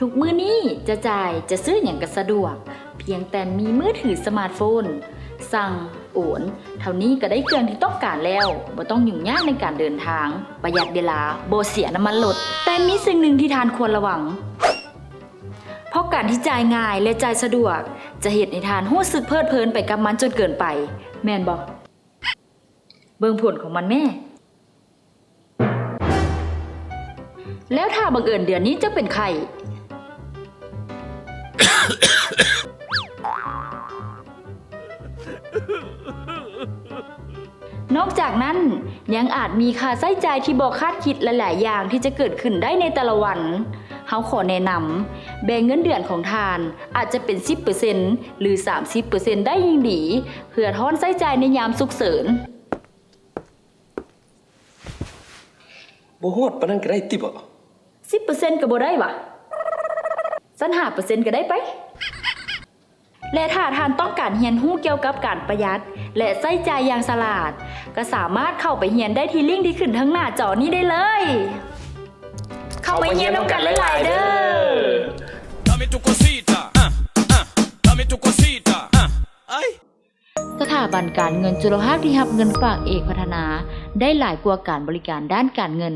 ทุกมื้อนี้จะจ่ายจะซื้ออย่างก็สะดวกเพียงแต่มีมือถือสมาร์ทโฟนสั่งโอนเท่านี้ก็ได้เครื่องที่ต้องการแล้วบ่ต้องยุ่งยากในการเดินทางประหยัดเวลาบ่เสียน้ำมันรถแต่มีสิ่งหนึ่งที่ทานควรระวังเพราะการที่จ่ายง่ายและจ่ายสะดวกจะเฮ็ดให้ทานรู้สึกเพลิดเพลินไปกับมันจนเกินไปแม่นบ่เบิ่งผลของมันแม่แล้วถ้าบังเอิญเดือนนี้จะเป็นไข้ นอกจากนั้นยังอาจมีค่าใช้จ่ายที่บ่คาดคิดหลายๆอย่างที่จะเกิดขึ้นได้ในแต่ละวันเฮาขอแนะนำแบ่งเงินเดือนของทานอาจจะเป็น 10% หรือ 30% ได้ยิ่งดีเพื่อทอนใช้จ่ายในยามฉุกเฉิน บ่ฮอดปานนั้นก็ได้ติบ่ 10% ก็บ่ได้วะสัน 5% ก็ได้ไปและถ้าท่านต้องการเรียนรู้เกี่ยวกับการประหยัดและใช้จ่ายอย่างฉลาดก็สามารถเข้าไปเรียนได้ที่ลิงก์ที่ขึ้นทั้งหน้าจอนี้ได้เลยเข้าไปเรียนนำกันหลายๆเด้อ Dame tu cosita, dame tu cosita, ay. สถาบันการเงินจุลภาคที่รับเงินฝากเอกพัฒนาได้หลายกว่าการบริการด้านการเงิน